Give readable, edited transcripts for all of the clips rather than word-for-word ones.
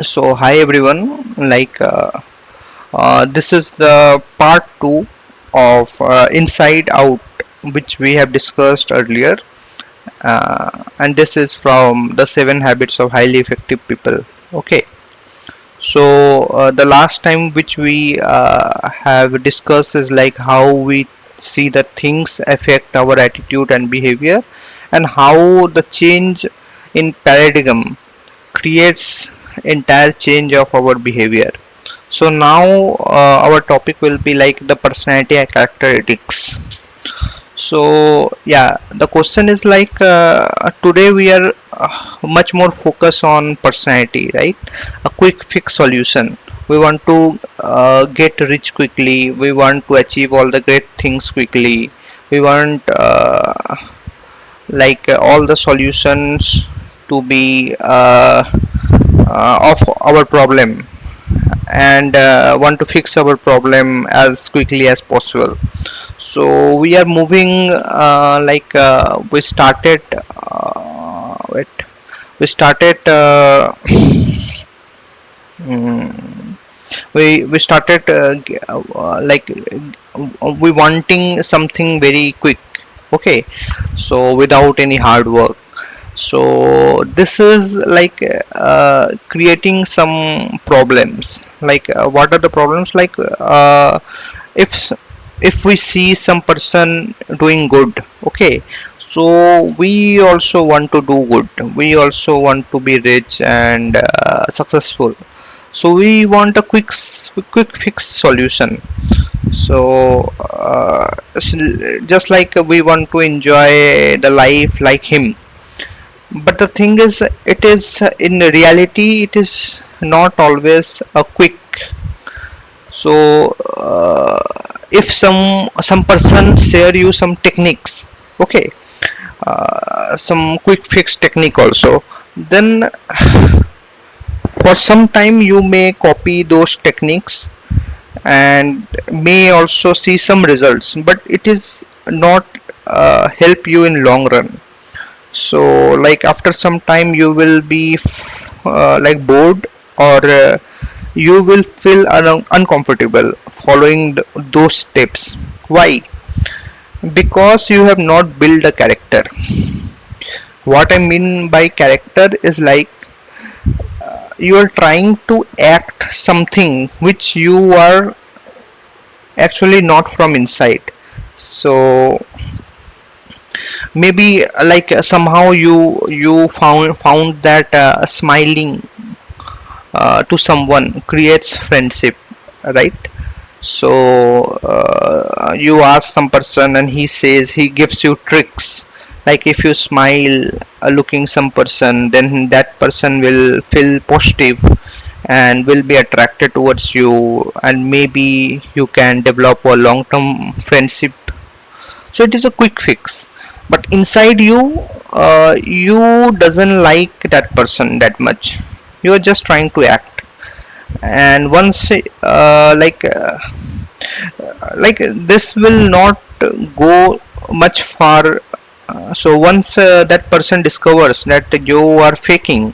So hi everyone, this is the part 2 of Inside Out, which we have discussed earlier, and this is from the 7 habits of highly effective people. Okay, so the last time which we have discussed is like how we see that things affect our attitude and behavior, and how the change in paradigm creates entire change of our behavior. So now our topic will be like the personality and characteristics. So yeah, the question is like today we are much more focused on personality, right? A quick fix solution. We want to get rich quickly. We want to achieve all the great things quickly. We want all the solutions to be of our problem, and want to fix our problem as quickly as possible. So we are moving we started wait we started mm, we started we wanting something very quick. Okay, so without any hard work. So this is creating some problems. What are the problems? If if we see some person doing good, okay, so we also want to do good. We also want to be rich and successful. So we want a quick fix solution. So just like we want to enjoy the life like him, but the thing is, it is in reality it is not always a quick. So if some person share you some techniques, okay, some quick fix technique also, then for some time you may copy those techniques and may also see some results, but it is not help you in long run. So like after some time you will be bored, or you will feel uncomfortable following those steps. Why? Because you have not built a character. What I mean by character is like you are trying to act something which you are actually not from inside. So maybe somehow you found that smiling to someone creates friendship, right? So you ask some person and he says, he gives you tricks, like if you smile looking some person, then that person will feel positive and will be attracted towards you, and maybe you can develop a long term friendship. So it is a quick fix, but inside you, you doesn't like that person that much. You are just trying to act. And once this will not go much far. So once that person discovers that you are faking,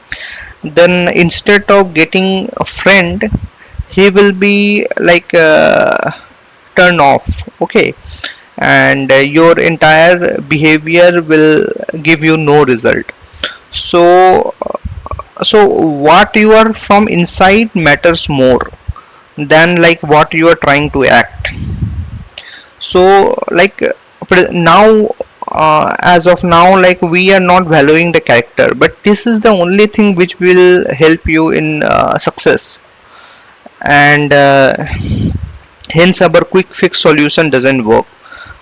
then instead of getting a friend, he will be turn off. Okay, and your entire behavior will give you no result. So so what you are from inside matters more than like what you are trying to act. So now, as of now, like we are not valuing the character, but this is the only thing which will help you in success. And hence our quick fix solution doesn't work.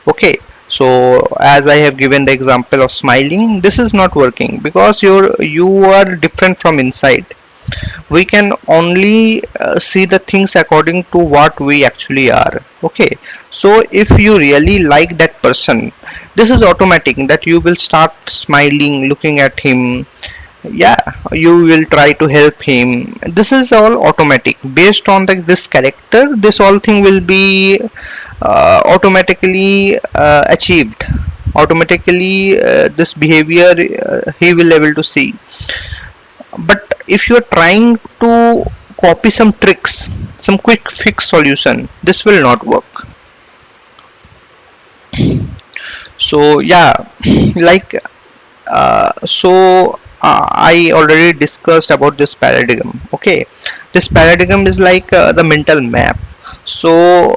Okay, so as I have given the example of smiling, this is not working because you are different from inside. We can only see the things according to what we actually are. Okay, so if you really like that person, this is automatic that you will start smiling looking at him. Yeah, you will try to help him. This is all automatic based on this character. This all thing will be automatically achieved. Automatically this behavior he will able to see. But if you're trying to copy some tricks, some quick fix solution, this will not work. So yeah, like I already discussed about this paradigm. Okay, this paradigm is like the mental map. So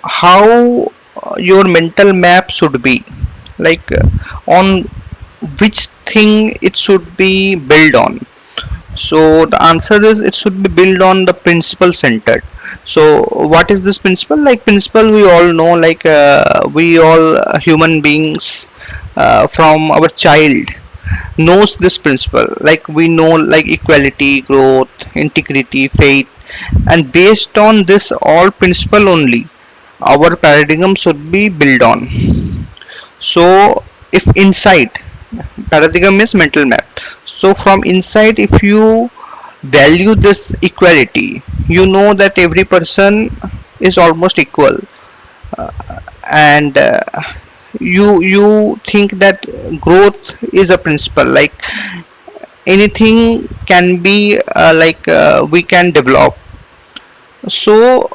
how your mental map should be, like on which thing it should be built on. So the answer is it should be built on the principle centered. So what is this principle? Like principle we all know, like we all human beings from our child knows this principle. Like we know like equality, growth, integrity, faith, and based on this all principle only, our paradigm should be built on. So if inside, paradigm is mental map, so from inside if you value this equality, you know that every person is almost equal, and you think that growth is a principle, like anything can be we can develop. So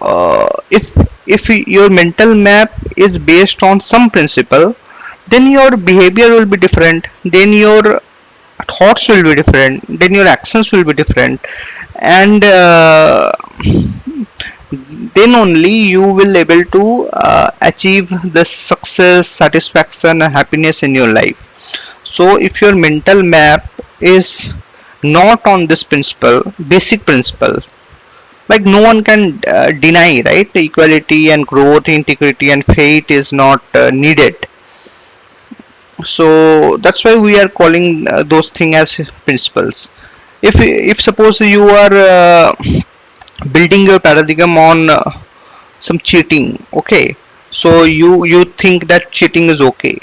if your mental map is based on some principle, then your behavior will be different, then your thoughts will be different, then your actions will be different, and then only you will able to achieve the success, satisfaction, and happiness in your life. So if your mental map is not on this principle, basic principle, like no one can deny, right, equality and growth, integrity and faith is not needed. So that's why we are calling those things as principles. If suppose you are building your paradigm on some cheating, okay, so you think that cheating is okay,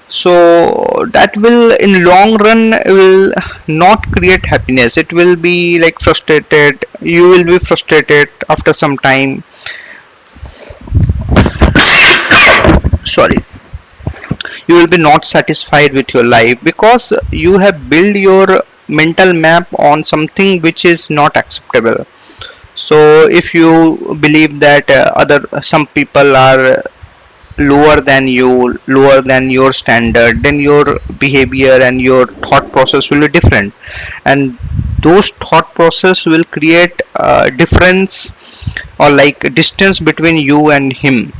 so that will in long run will not create happiness. It will be like frustrated, you will be frustrated after some time. Sorry, you will be not satisfied with your life because you have built your mental map on something which is not acceptable. So if you believe that other some people are lower than you, lower than your standard, then your behavior and your thought process will be different, and those thought process will create a difference or like distance between you and him.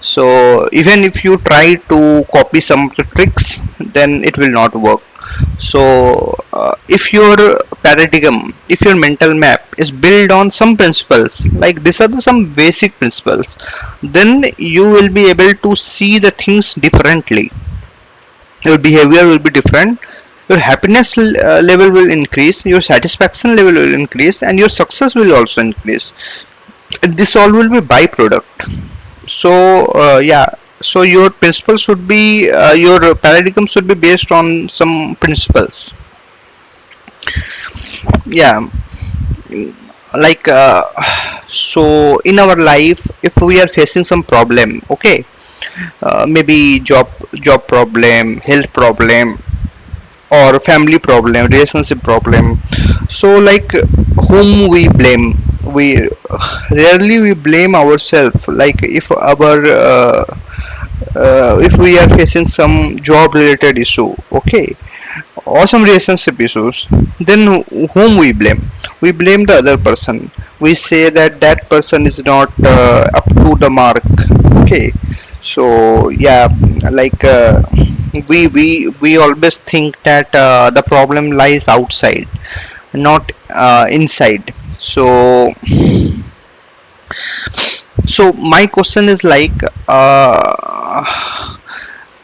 So even if you try to copy some of the tricks, then it will not work. So if your paradigm, if your mental map is built on some principles, like these are the some basic principles, then you will be able to see the things differently. Your behavior will be different, your happiness level will increase, your satisfaction level will increase, and your success will also increase. This all will be byproduct. So yeah, so your principle should be your paradigm should be based on some principles. Yeah, like so in our life if we are facing some problem, okay, maybe job problem, health problem, or family problem, relationship problem, so like whom we blame? We rarely we blame ourselves. Like if we are facing some job related issue, okay, or some relationship issues, then whom we blame? We blame the other person. We say that that person is not up to the mark, okay. So yeah, like we always think that the problem lies outside, not inside. So my question is like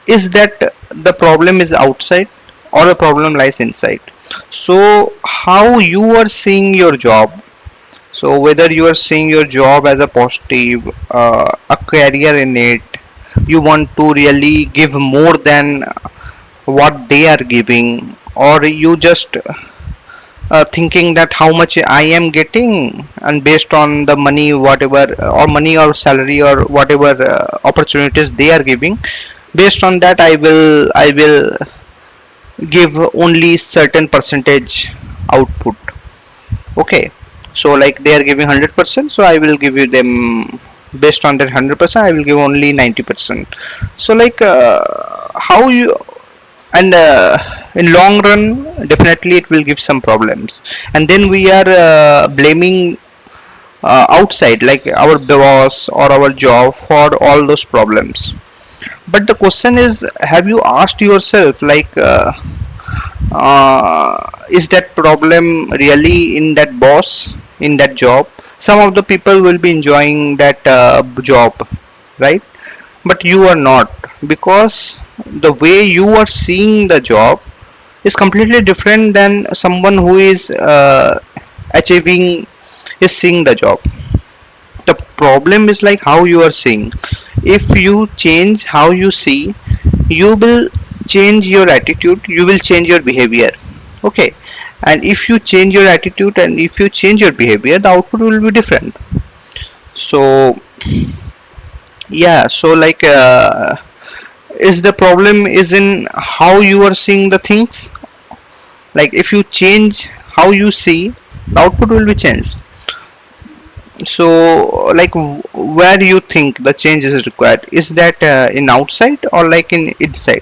is that the problem is outside or the problem lies inside? So how you are seeing your job, so whether you are seeing your job as a positive, a career in it, you want to really give more than what they are giving, or you just thinking that how much I am getting, and based on the money, whatever, or money or salary or whatever opportunities they are giving, based on that I will give only certain percentage output. Okay, so like they are giving 100%, so I will give you them based on that 100%, I will give only 90%. So like how you, and in long run definitely it will give some problems, and then we are blaming outside like our boss or our job for all those problems. But the question is, have you asked yourself like is that problem really in that boss, in that job? Some of the people will be enjoying that job, right? But you are not, because the way you are seeing the job is completely different than someone who is achieving, is seeing the job. The problem is like how you are seeing. If you change how you see, you will change your attitude, you will change your behavior. Okay, and if you change your attitude and if you change your behavior, the output will be different. So yeah, so like is the problem is in how you are seeing the things. Like if you change how you see, the output will be changed. So like where do you think the change is required? Is that in outside or like in inside?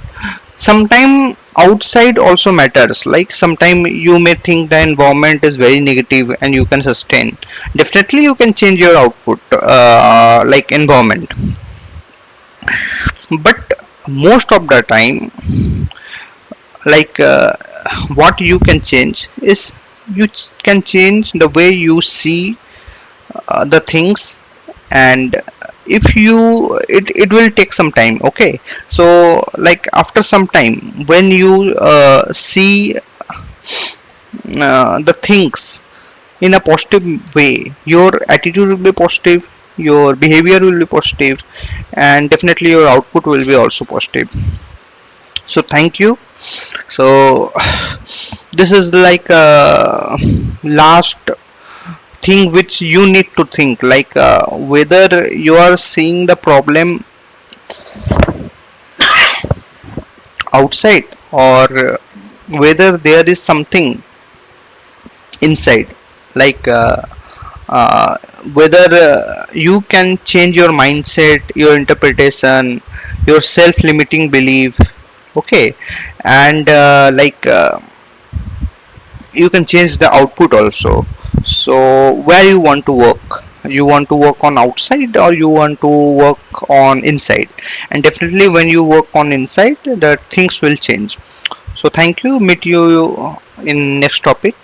Sometime outside also matters. Like sometime you may think the environment is very negative and you can sustain, definitely you can change your output like environment. But most of the time, like what you can change is you can change the way you see the things. And if you, it will take some time. Okay, so like after some time, when you see the things in a positive way, your attitude will be positive, your behavior will be positive, and definitely your output will be also positive. So thank you. So this is like last thing which you need to think, like whether you are seeing the problem outside, or whether there is something inside. Like uh, whether you can change your mindset, your interpretation, your self-limiting belief. Okay, and you can change the output also. So where you want to work, you want to work on outside or you want to work on inside? And definitely when you work on inside, the things will change. So thank you, meet you in next topic.